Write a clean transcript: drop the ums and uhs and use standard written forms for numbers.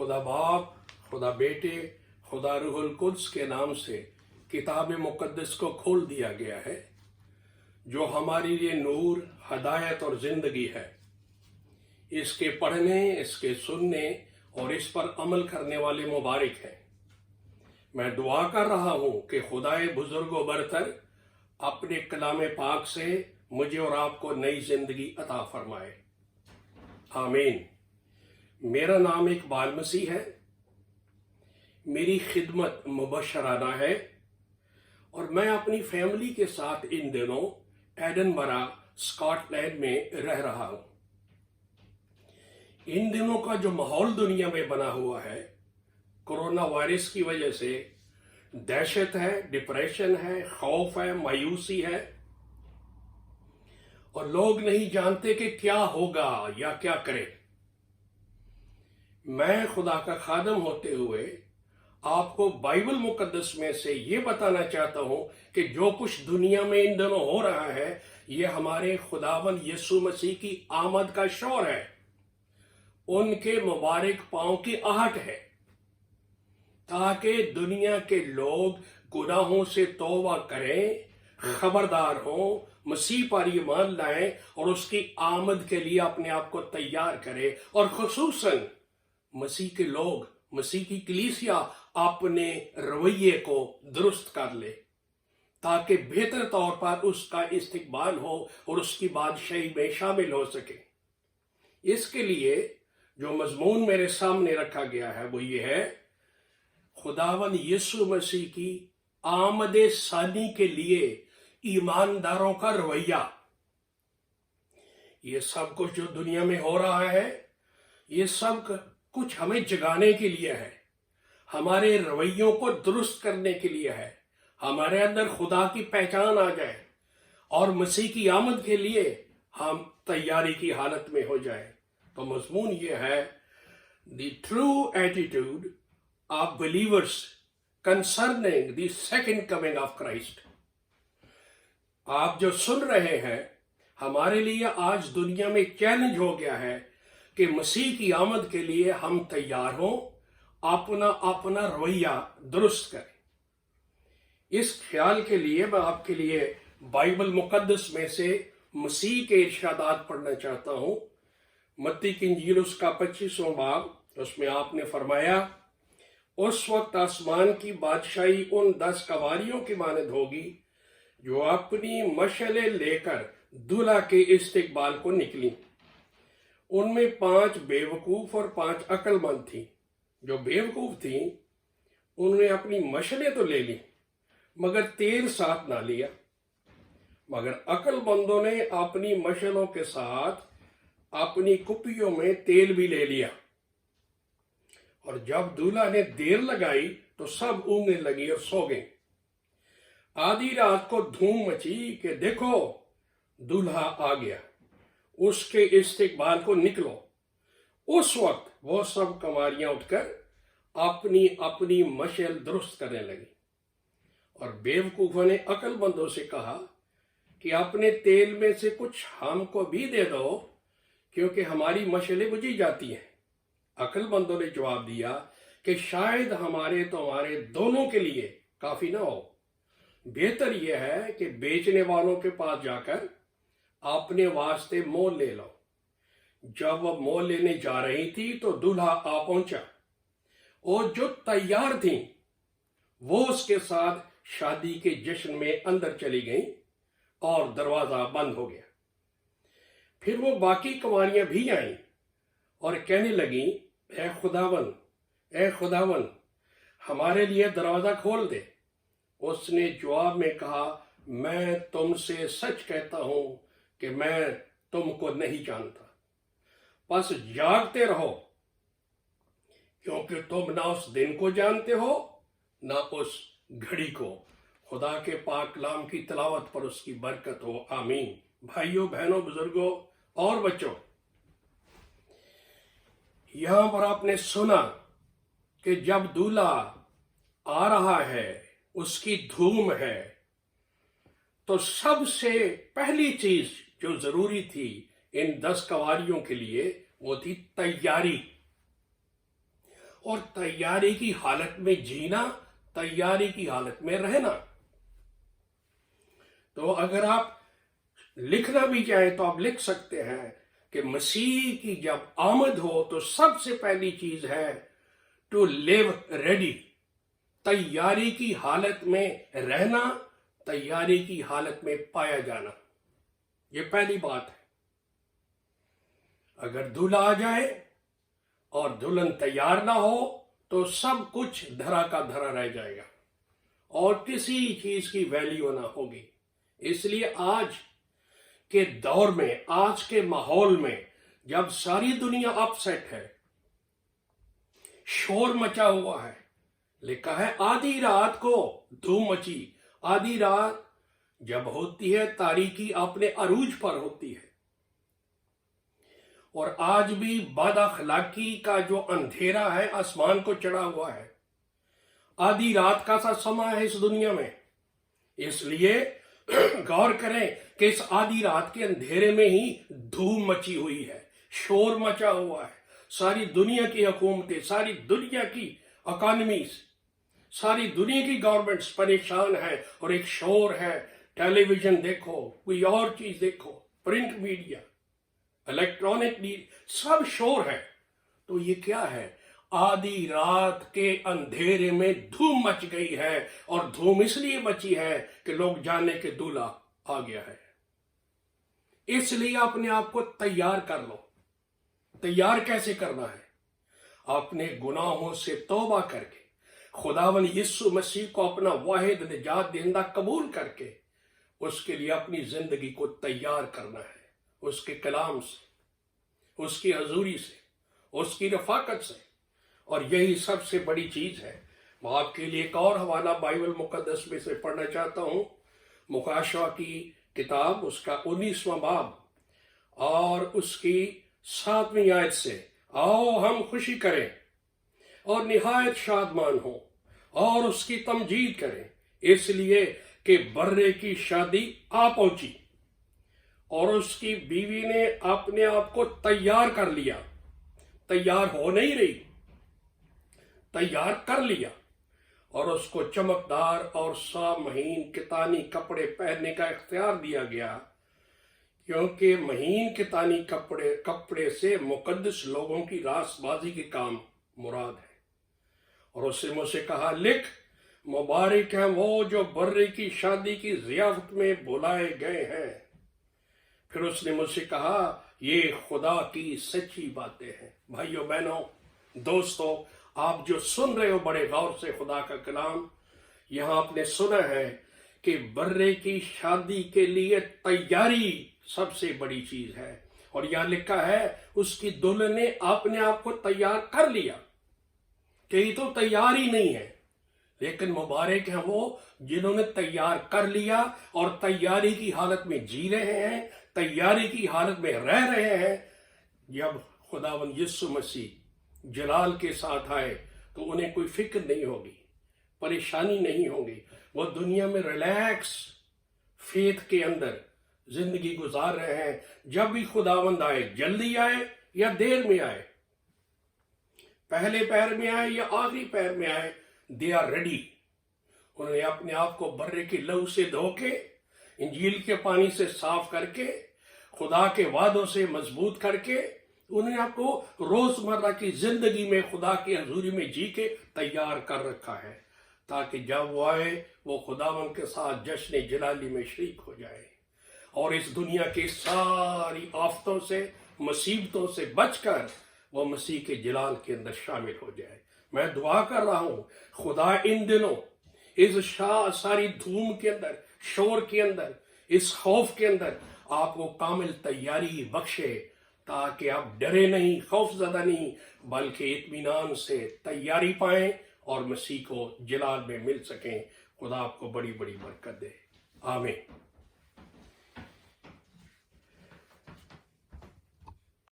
खुदा बाप, खुदा बेटे, खुदा रूहुल कुद्स के नाम से किताब मुकद्दस को खोल दिया गया है, जो हमारे लिए नूर, हदायत और जिंदगी है। इसके पढ़ने, इसके सुनने और इस पर अमल करने वाले मुबारक हैं। मैं दुआ कर रहा हूं कि खुदाए बुजुर्गो बरतर अपने कलाम पाक से मुझे और आपको नई जिंदगी अता फरमाए। आमीन। मेरा नाम इकबाल मसीह है। मेरी खिदमत मुबशराना है और मैं अपनी फैमिली के साथ इन दिनों एडनबरा, स्कॉटलैंड में रह रहा हूं। इन दिनों का जो माहौल दुनिया में बना हुआ है, कोरोना वायरस की वजह से दहशत है, डिप्रेशन है, खौफ है, मायूसी है और लोग नहीं जानते कि क्या होगा या क्या करें। मैं खुदा का खादम होते हुए आपको बाइबल मुकद्दस में से ये बताना चाहता हूं कि जो कुछ दुनिया में इन दिनों हो रहा है, ये हमारे खुदावंद यीशु मसीह की आमद का शोर है, उनके मुबारक पांव की आहट है, ताकि दुनिया के लोग गुनाहों से तौबा करें, खबरदार हों, मसीह पर ईमान लाएं और उसकी आमद के लिए अपने आप को तैयार करें। और खुसूसन मसीह के लोग, मसीह की कलीसिया अपने रवैये को दुरुस्त कर ले, ताकि बेहतर तौर पर उसका इस्तिकबाल हो और उसकी बादशाही में शामिल हो सके। इसके लिए जो मजमून मेरे सामने रखा गया है वो ये है, खुदावन यीशु मसीह की आमदे सानी के लिए ईमानदारों का रवैया। ये सब कुछ जो दुनिया में हो रहा है, ये सब कुछ हमें जगाने के लिए है, हमारे रवैयों को दुरुस्त करने के लिए है, हमारे अंदर खुदा की पहचान आ जाए और मसीह की आमद के लिए हम तैयारी की हालत में हो जाए। तो मजमून ये है, the true attitude of believers concerning the second coming of Christ. आप जो सुन रहे हैं, हमारे लिए आज दुनिया में चैलेंज हो गया है कि मसीह की आमद के लिए हम तैयार हों, अपना अपना रवैया दुरुस्त करें। इस ख्याल के लिए मैं आपके लिए बाइबल मुकद्दस में से मसीह के इरशादात पढ़ना चाहता हूं। मत्ती की इंजील उसका 25वां बाब, उसमें आपने फरमाया, उस वक्त आसमान की बादशाही उन 10 कवारियों की मानद होगी जो अपनी मशले लेकर दूल्हा के इस्तिकबाल को निकली। उनमें 5 बेवकूफ और 5 अक्लमंद थी। जो बेवकूफ थी उन्होंने अपनी मशले तो ले ली मगर तेल साथ ना लिया, मगर अक्लमंदों ने अपनी मशलों के साथ अपनी कुप्पियों में तेल भी ले लिया। और जब दूल्हा ने देर लगाई तो सब ऊँगने लगी और सो गए। आधी रात को धूम मची कि देखो दूल्हा आ गया, उसके इस्तिकबाल को निकलो। उस वक्त वो सब कंवारियां उठकर अपनी अपनी मशल दुरुस्त करने लगी। और बेवकूफों ने अक्लमंदों से कहा कि अपने तेल में से कुछ हमको भी दे दो, क्योंकि हमारी मशलें बुझी जाती हैं। अक्लमंदों ने जवाब दिया कि शायद हमारे तुम्हारे दोनों के लिए काफी ना हो। बेहतर यह है कि बेचने वालों के पास जाकर अपने वास्ते मोल ले लो। जब वह मोल लेने जा रही थी तो दूल्हा आ पहुंचा और जो तैयार थी वो उसके साथ शादी के जश्न में अंदर चली गई और दरवाजा बंद हो गया। फिर वो बाकी कुंवारियां भी आईं और कहने लगी, ए खुदावन, हमारे लिए दरवाजा खोल दे। उसने जवाब में कहा, मैं तुमसे सच कहता हूं कि मैं तुमको नहीं जानता। बस जागते रहो, क्योंकि तुम ना उस दिन को जानते हो ना उस घड़ी को। खुदा के पाक कलाम की तिलावत पर उसकी बरकत हो। आमीन। भाइयों, बहनों, बुजुर्गों और बच्चों, यहां पर आपने सुना कि जब दूल्हा आ रहा है, उसकी धूम है, तो सबसे पहली चीज जो जरूरी थी इन 10 कवारियों के लिए वो थी तैयारी। اور تیاری کی حالت میں جینا، تیاری کی حالت میں رہنا۔ تو اگر آپ لکھنا بھی چاہیں تو آپ لکھ سکتے ہیں کہ مسیح کی جب آمد ہو تو سب سے پہلی چیز ہے ٹو لیو ریڈی، تیاری کی حالت میں رہنا، تیاری کی حالت میں پایا جانا۔ یہ پہلی بات ہے۔ اگر دلہا آ جائے اور دلہن تیار نہ ہو تو سب کچھ دھرا کا دھرا رہ جائے گا اور کسی چیز کی ویلیو نہ ہوگی۔ اس لیے آج کے دور میں، آج کے ماحول میں، جب ساری دنیا اپ سیٹ ہے، شور مچا ہوا ہے، لکھا ہے آدھی رات کو دھوم مچی، آدھی رات جب ہوتی ہے تاریکی اپنے عروج پر ہوتی ہے، اور آج بھی بد اخلاقی کا جو اندھیرا ہے آسمان کو چڑھا ہوا ہے۔ آدھی رات کا سا سما ہے اس دنیا میں۔ اس لیے غور کریں کہ اس آدھی رات کے اندھیرے میں ہی دھوم مچی ہوئی ہے، شور مچا ہوا ہے۔ ساری دنیا کی حکومتیں، ساری دنیا کی اکانومیز، ساری دنیا کی گورنمنٹس پریشان ہیں، اور ایک شور ہے۔ ٹیلی ویژن دیکھو، کوئی اور چیز دیکھو، پرنٹ میڈیا، الیکٹرانک میڈیا، سب شور ہے۔ تو یہ کیا ہے؟ آدھی رات کے اندھیرے میں دھوم مچ گئی ہے، اور دھوم اس لیے مچی ہے کہ لوگ جانے کہ دولہا آ گیا ہے۔ اس لیے اپنے آپ کو تیار کر لو۔ تیار کیسے کرنا ہے؟ اپنے گناہوں سے توبہ کر کے، خداوند یسوع مسیح کو اپنا واحد نجات دہندہ قبول کر کے، اس کے لیے اپنی زندگی کو تیار کرنا ہے، اس کے کلام سے، اس کی حضوری سے، اس کی رفاقت سے۔ اور یہی سب سے بڑی چیز ہے۔ میں آپ کے لیے ایک اور حوالہ بائبل مقدس میں سے پڑھنا چاہتا ہوں، مکاشوہ کی کتاب، اس کا 19واں باب اور اس کی 7ویں آیت سے، آؤ ہم خوشی کریں اور نہایت شادمان ہوں اور اس کی تمجید کریں، اس لیے کہ برے کی شادی آ پہنچی اور اس کی بیوی نے اپنے آپ کو تیار کر لیا۔ تیار ہو نہیں رہی، تیار کر لیا، اور اس کو چمکدار اور صاف مہین کتانی کپڑے پہننے کا اختیار دیا گیا، کیونکہ مہین کتانی کپڑے سے مقدس لوگوں کی راست بازی کے کام مراد ہے۔ اور اس نے مجھ سے کہا، لکھ، مبارک ہیں وہ جو برے کی شادی کی ضیافت میں بلائے گئے ہیں۔ پھر اس نے مجھ سے کہا، یہ خدا کی سچی باتیں ہیں۔ بھائیو بہنوں، دوستو، آپ جو سن رہے ہو بڑے غور سے خدا کا کلام، یہاں آپ نے سنا ہے کہ برے کی شادی کے لیے تیاری سب سے بڑی چیز ہے، اور یہاں لکھا ہے اس کی دلہن نے اپنے آپ کو تیار کر لیا، کہ یہ تو تیار ہی نہیں ہے، لیکن مبارک ہیں وہ جنہوں نے تیار کر لیا اور تیاری کی حالت میں جی رہے ہیں، تیاری کی حالت میں رہ رہے ہیں۔ جب خداوند یسوع مسیح جلال کے ساتھ آئے تو انہیں کوئی فکر نہیں ہوگی، پریشانی نہیں ہوگی، وہ دنیا میں ریلیکس فیتھ کے اندر زندگی گزار رہے ہیں۔ جب بھی خداوند آئے، جلدی آئے یا دیر میں آئے، پہلے پہر میں آئے یا آخری پہر میں آئے، they are ready۔ انہوں نے اپنے آپ کو برے کے لہو سے دھو کے، انجیل کے پانی سے صاف کر کے، خدا کے وعدوں سے مضبوط کر کے، انہوں نے آپ کو روزمرہ کی زندگی میں خدا کی حضوری میں جی کے تیار کر رکھا ہے، تاکہ جب وہ آئے وہ خداوند کے ساتھ جشن جلالی میں شریک ہو جائے، اور اس دنیا کی ساری آفتوں سے، مصیبتوں سے بچ کر وہ مسیح کے جلال کے اندر شامل ہو جائے۔ میں دعا کر رہا ہوں خدا ان دنوں اس ساری دھوم کے اندر، شور کے اندر، اس خوف کے اندر آپ کو کامل تیاری بخشے، تاکہ آپ ڈرے نہیں، خوف زدہ نہیں، بلکہ اطمینان سے تیاری پائیں اور مسیح کو جلال میں مل سکیں۔ خدا آپ کو بڑی بڑی برکت دے، آمین۔